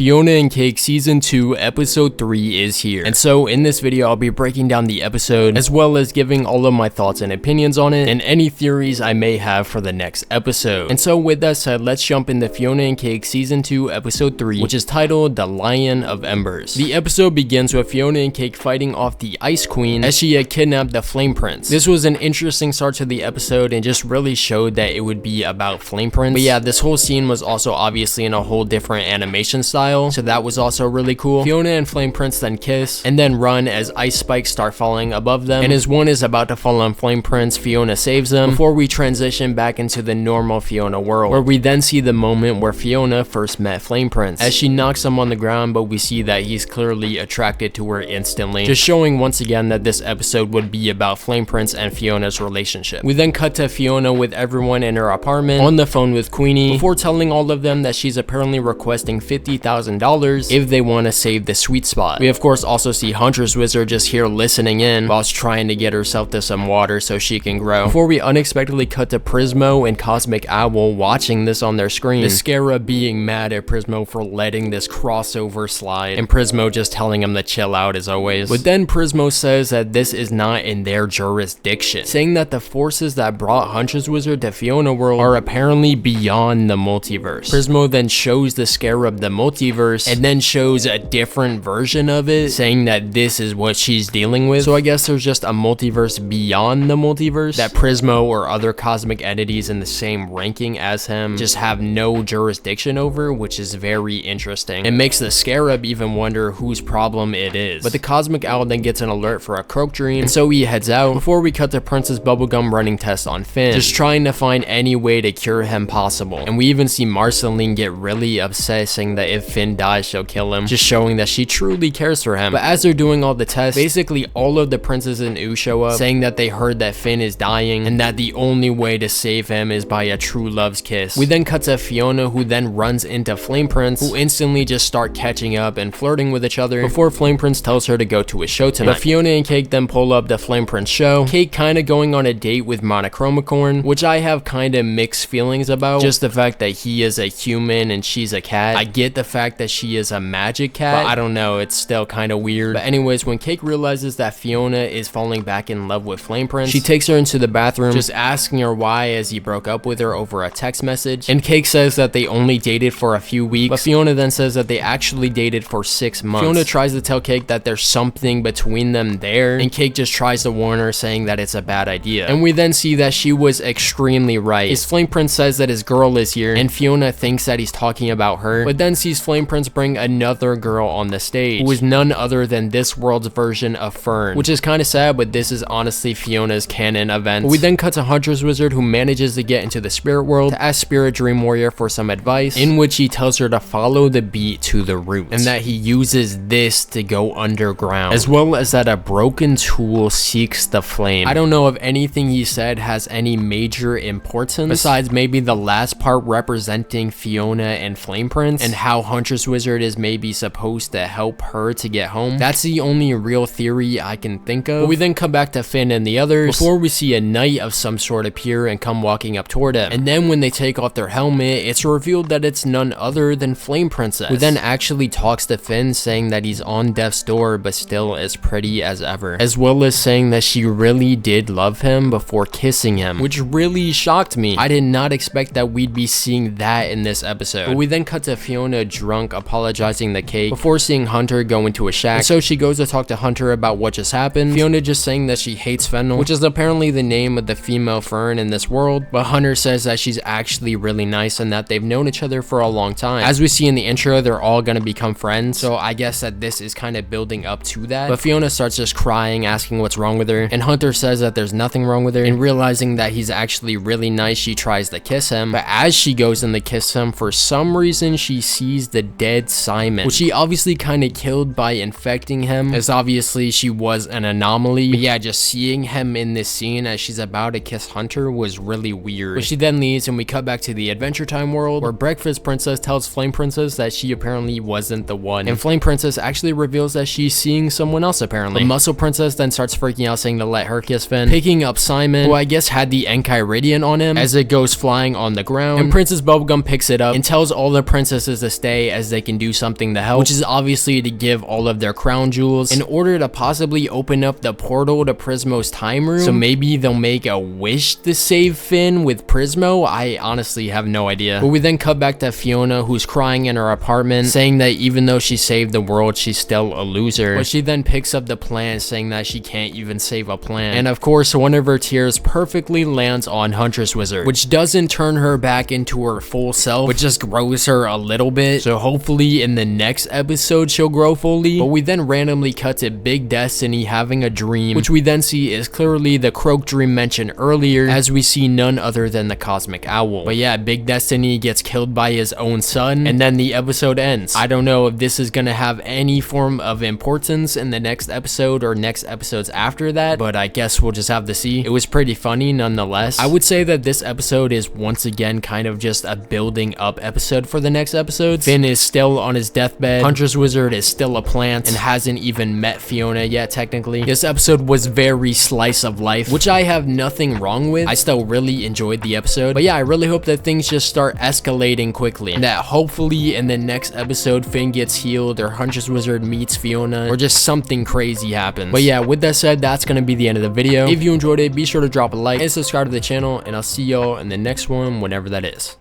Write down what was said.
Fiona and Cake Season 2 Episode 3 is here. And so in this video, I'll be breaking down the episode as well as giving all of my thoughts and opinions on it and any theories I may have for the next episode. And so with that said, let's jump into Fiona and Cake Season 2 Episode 3, which is titled The Lion of Embers. The episode begins with Fiona and Cake fighting off the Ice Queen as she had kidnapped the Flame Prince. This was an interesting start to the episode and just really showed that it would be about Flame Prince. But yeah, this whole scene was also obviously in a whole different animation style, so that was also really cool. Fiona and Flame Prince then kiss and then run as ice spikes start falling above them, and as one is about to fall on Flame Prince, Fiona saves them before we transition back into the normal Fiona world, where we then see the moment where Fiona first met Flame Prince as she knocks him on the ground, but we see that he's clearly attracted to her instantly, just showing once again that this episode would be about Flame Prince and Fiona's relationship. We then cut to Fiona with everyone in her apartment on the phone with Queenie before telling all of them that she's apparently requesting $50,000 if they want to save the sweet spot. We of course also see Huntress Wizard just here listening in whilst trying to get herself to some water so she can grow, before we unexpectedly cut to Prismo and Cosmic Owl watching this on their screen, the Scarab being mad at Prismo for letting this crossover slide, and Prismo just telling him to chill out as always. But then Prismo says that this is not in their jurisdiction, saying that the forces that brought Huntress Wizard to Fiona World are apparently beyond the multiverse. Prismo then shows the Scarab the multiverse and then shows a different version of it, saying that this is what she's dealing with. So I guess there's just a multiverse beyond the multiverse that Prismo or other cosmic entities in the same ranking as him just have no jurisdiction over, which is very interesting. It makes the Scarab even wonder whose problem it is. But the Cosmic Owl then gets an alert for a croak dream, and so he heads out before we cut to Princess Bubblegum running tests on Finn, just trying to find any way to cure him possible. And we even see Marceline get really upset, saying that if Finn dies, she'll kill him, just showing that she truly cares for him. But as they're doing all the tests, basically all of the princes in U show up, saying that they heard that Finn is dying and that the only way to save him is by a true love's kiss. We then cut to Fiona, who then runs into Flame Prince, who instantly just start catching up and flirting with each other before Flame Prince tells her to go to a show tonight. But Fiona and Cake then pull up the Flame Prince show, Cake kind of going on a date with Monochromicorn, which I have kind of mixed feelings about. Just the fact that he is a human and she's a cat. I get the fact that she is a magic cat, but I don't know, it's still kind of weird. But anyways, when Cake realizes that Fiona is falling back in love with Flame Prince, she takes her into the bathroom, just asking her why, as he broke up with her over a text message. And Cake says that they only dated for a few weeks, but Fiona then says that they actually dated for 6 months. Fiona tries to tell Cake that there's something between them there, and Cake just tries to warn her, saying that it's a bad idea. And we then see that she was extremely right. His Flame Prince says that his girl is here, and Fiona thinks that he's talking about her, but then sees Flame Prince bring another girl on the stage, who is none other than this world's version of Fern, which is kind of sad, but this is honestly Fiona's canon event. We then cut to Huntress Wizard, who manages to get into the spirit world to ask Spirit Dream Warrior for some advice, in which he tells her to follow the beat to the root, and that he uses this to go underground, as well as that a broken tool seeks the flame. I don't know if anything he said has any major importance, besides maybe the last part representing Fiona and Flame Prince, and how Huntress Wizard is maybe supposed to help her to get home. That's the only real theory I can think of. But we then come back to Finn and the others before we see a knight of some sort appear and come walking up toward him. And then when they take off their helmet, it's revealed that it's none other than Flame Princess, who then actually talks to Finn, saying that he's on death's door but still as pretty as ever, as well as saying that she really did love him before kissing him, which really shocked me. I did not expect that we'd be seeing that in this episode. But we then cut to Fiona drunk apologizing to Cake before seeing Hunter go into a shack, and so she goes to talk to Hunter about what just happened. Fiona just saying that she hates Fennel, which is apparently the name of the female Fern in this world, but Hunter says that she's actually really nice and that they've known each other for a long time. As we see in the intro, they're all gonna become friends, so I guess that this is kind of building up to that. But Fiona starts just crying, asking what's wrong with her, and Hunter says that there's nothing wrong with her, and realizing that he's actually really nice, she tries to kiss him, but as she goes in to kiss him, for some reason she sees the dead Simon, which she obviously kind of killed by infecting him, as obviously she was an anomaly. But yeah, just seeing him in this scene as she's about to kiss Hunter was really weird. But she then leaves, and we cut back to the Adventure Time world, where Breakfast Princess tells Flame Princess that she apparently wasn't the one, and Flame Princess actually reveals that she's seeing someone else apparently. But Muscle Princess then starts freaking out, saying to let her kiss Finn, picking up Simon, who I guess had the Enchiridion on him, as it goes flying on the ground, and Princess Bubblegum picks it up and tells all the princesses to stay, as they can do something to help, which is obviously to give all of their crown jewels in order to possibly open up the portal to Prismo's time room. So maybe they'll make a wish to save Finn with Prismo. I honestly have no idea. But we then cut back to Fiona, who's crying in her apartment, saying that even though she saved the world, she's still a loser. But she then picks up the plant, saying that she can't even save a plant. And of course, one of her tears perfectly lands on Huntress Wizard, which doesn't turn her back into her full self, but just grows her a little bit. So hopefully in the next episode she'll grow fully. But we then randomly cut to Big Destiny having a dream, which we then see is clearly the Croak dream mentioned earlier, as we see none other than the Cosmic Owl. But yeah, Big Destiny gets killed by his own son, and then the episode ends. I don't know if this is gonna have any form of importance in the next episode or next episodes after that, but I guess we'll just have to see. It was pretty funny nonetheless. I would say that this episode is once again kind of just a building up episode for the next episode. Finn is still on his deathbed. Huntress Wizard is still a plant and hasn't even met Fiona yet technically. This episode was very slice of life, which I have nothing wrong with. I still really enjoyed the episode. But yeah, I really hope that things just start escalating quickly, and that hopefully in the next episode Finn gets healed or Huntress Wizard meets Fiona or just something crazy happens. But yeah, with that said, that's gonna be the end of the video. If you enjoyed it, be sure to drop a like and subscribe to the channel, and I'll see y'all in the next one whenever that is.